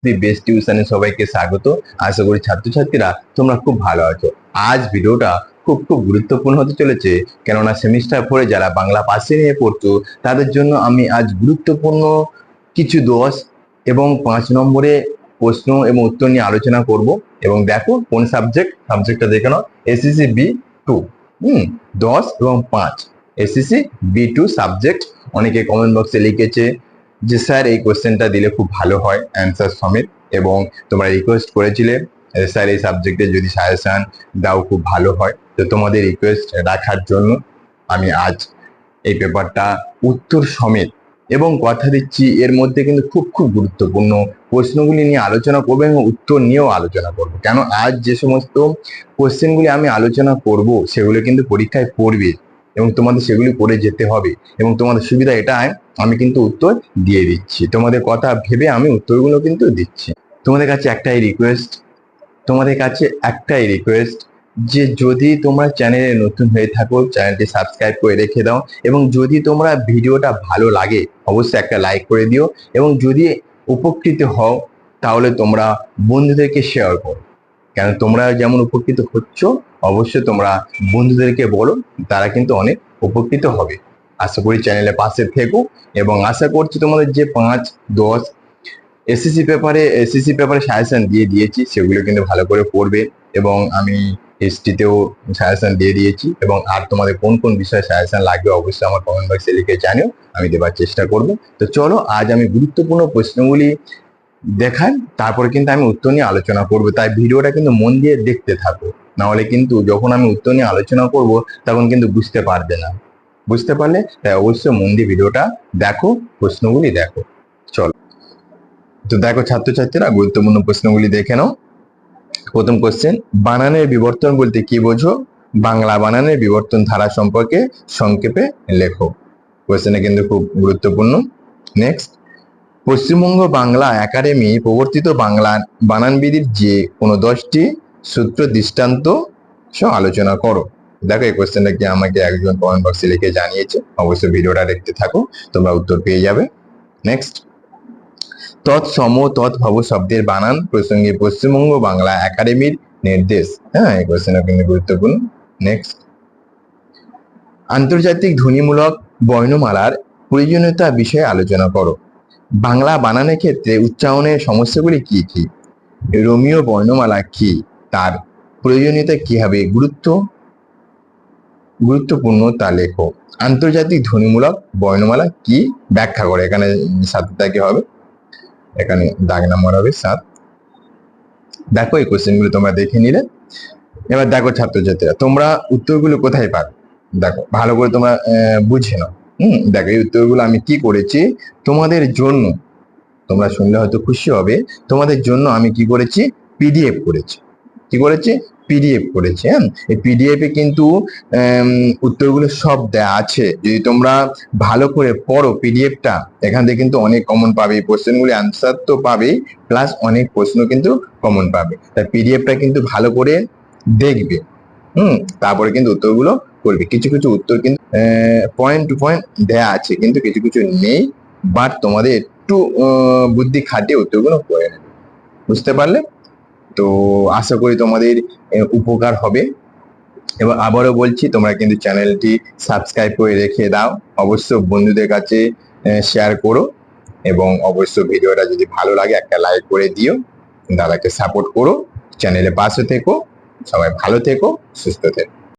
The best টিউশনে সবাইকে স্বাগত। আশা করি ছাত্রছাত্রীরা তোমরা খুব ভালো আছো। আজ ভিডিওটা খুব খুব গুরুত্বপূর্ণ হতে চলেছে, কেননা সেমিস্টার 4 যারা বাংলা পাশে নিয়ে পড়ছো তাদের জন্য আমি আজ গুরুত্বপূর্ণ কিছু 10 এবং 5 নম্বরে প্রশ্ন এবং উত্তর নিয়ে আলোচনা করব। এবং দেখো কোন সাবজেক্টটা দেখে নাও, এসএসসি B2। 10 এবং 5 এসএসসি B2 সাবজেক্ট। অনেকে কমেন্ট বক্সে লিখেছে যে স্যার এই কোশ্চেনটা দিলে খুব ভালো হয় অ্যান্সার সমেত, এবং তোমরা রিকোয়েস্ট করেছিলে স্যার এই সাবজেক্টে যদি সাজেশন দাও খুব ভালো হয়। তো তোমাদের রিকোয়েস্ট রাখার জন্য আমি আজ এই পেপারটা উত্তর সমেত এবং কথা দিচ্ছি এর মধ্যে কিন্তু খুব খুব গুরুত্বপূর্ণ প্রশ্নগুলি নিয়ে আলোচনা করবো এবং উত্তর নিয়েও আলোচনা করবো। কেন আজ যে সমস্ত কোশ্চেনগুলি আমি আলোচনা করব সেগুলো কিন্তু পরীক্ষায় পড়বে এবং তোমাদের সেগুলি করে যেতে হবে। এবং তোমাদের সুবিধা এটাই, আমি কিন্তু উত্তর দিয়ে দিচ্ছি, তোমাদের কথা ভেবে আমি উত্তরগুলো কিন্তু দিচ্ছি। তোমাদের কাছে একটাই রিকোয়েস্ট যে যদি তোমরা চ্যানেলে নতুন হয়ে থাকো চ্যানেলটি সাবস্ক্রাইব করে রেখে দাও, এবং যদি তোমরা ভিডিওটা ভালো লাগে অবশ্যই একটা লাইক করে দিও, এবং যদি উপকৃত হও তাহলে তোমরা বন্ধুদেরকে শেয়ার করো। কেন তোমরা যেমন উপকৃত হচ্ছ অবশ্যই তোমরা বন্ধুদেরকে বলো, তারা কিন্তু অনেক উপকৃত হবে। আশা করি চ্যানেলে পাশে থেকো, এবং আশা করছি তোমাদের যে 5, 10 এসএসসি পেপারে সাজেশন দিয়ে দিয়েছি সেগুলো কিন্তু ভালো করে পড়বে। এবং আমি হিস্ট্রিতেও সাজেশন দিয়ে দিয়েছি, এবং আর তোমাদের কোন কোন বিষয়ে সাজেশন লাগবে অবশ্যই আমার কমেন্ট বক্সে লিখে জানিও, আমি দেওয়ার চেষ্টা করব। তো চলো আজ আমি গুরুত্বপূর্ণ প্রশ্নগুলি দেখাই, তারপরে কিন্তু আমি উত্তর নিয়ে আলোচনা করব। তাই ভিডিওটা কিন্তু মন দিয়ে দেখতে থাকো, নাহলে কিন্তু যখন আমি উত্তর নিয়ে আলোচনা করব তখন কিন্তু বুঝতে পারবে না। বুঝতে পারলে তাই অবশ্যই মন দিয়ে ভিডিওটা দেখো, প্রশ্নগুলি দেখো। চলো, তো দেখো ছাত্রছাত্রীরা গুরুত্বপূর্ণ প্রশ্নগুলি দেখে নাও। প্রথম কোশ্চেন, বানানের বিবর্তন বলতে কি বোঝো? বাংলা বানানের বিবর্তন ধারা সম্পর্কে সংক্ষেপে লেখো। কোশ্চেনটা কিন্তু খুব গুরুত্বপূর্ণ। নেক্সট, পশ্চিমবঙ্গ বাংলা একাডেমি প্রবর্তিত বাংলা বানানবিধির যে কোনো 10টি সূত্র দৃষ্টান্ত সহ আলোচনা করো। দেখো এই কোশ্চেনটা কি আমাকে একজন কমেন্ট বক্সে লিখে জানিয়েছে, অবশ্যই ভিডিওটা দেখতে থাকো, তোমরা উত্তর পেয়ে যাবে। নেক্সট, তৎসম তৎভব শব্দের বানান প্রসঙ্গে পশ্চিমবঙ্গ বাংলা একাডেমির নির্দেশ। হ্যাঁ, এই কোশ্চেনটা কিন্তু গুরুত্বপূর্ণ। নেক্সট, আন্তর্জাতিক ধ্বনিমূলক বর্ণমালার প্রয়োজনীয়তা বিষয়ে আলোচনা করো। বাংলা বানানের ক্ষেত্রে উচ্চারণের সমস্যাগুলি কি কি? রোমীয় বর্ণমালা কি? তার প্রয়োজনীয়তা কিভাবে গুরুত্বপূর্ণ তা লেখো। আন্তর্জাতিক ধ্বনিমূলক বর্ণমালা কি ব্যাখ্যা করে। এখানে 7 দাগে হবে, এখানে দাগ নাম্বার হবে 7। দেখো এই কোশ্চেনগুলো তোমরা দেখে নিলে। এবার দেখো ছাত্রছাত্রীরা তোমরা উত্তরগুলো কোথায় পাবে, দেখো ভালো করে তোমরা বুঝে নাও। দেখো এই উত্তরগুলো আমি কি করেছি তোমাদের জন্য, তোমরা শুনলে হয়তো খুশি হবে। তোমাদের জন্য আমি কি করেছি, পিডিএফ করেছি। কি করেছি? পিডিএফ করেছি। হ্যাঁ, এই পিডিএফ এ কিন্তু উত্তরগুলো সব দেয়া আছে। যদি তোমরা ভালো করে পড়ো পিডিএফটা, এখান থেকে কিন্তু অনেক কমন পাবে, কোশ্চেনগুলি অ্যান্সার তো পাবেই, প্লাস অনেক প্রশ্ন কিন্তু কমন পাবে। তাই পিডিএফটা কিন্তু ভালো করে দেখবে। তারপরে কিন্তু উত্তরগুলো করবে। কিছু কিছু উত্তর কিন্তু পয়েন্ট টু পয়েন্ট দেয়া আছে, কিন্তু কিছু কিছু নেই, বাট তোমাদের একটু বুদ্ধি খাটিয়ে উত্তরগুলো করে নেবে। বুঝতে পারলে? তো আশা করি তোমাদের উপকার হবে। এবং আবারও বলছি, তোমরা কিন্তু চ্যানেলটি সাবস্ক্রাইব করে রেখে দাও, অবশ্য বন্ধুদের কাছে শেয়ার করো, এবং অবশ্য ভিডিওটা যদি ভালো লাগে একটা লাইক করে দিও। দাদাকে সাপোর্ট করো, চ্যানেলে পাশে থেকো, সবাই ভালো থেকো, সুস্থ থেকো।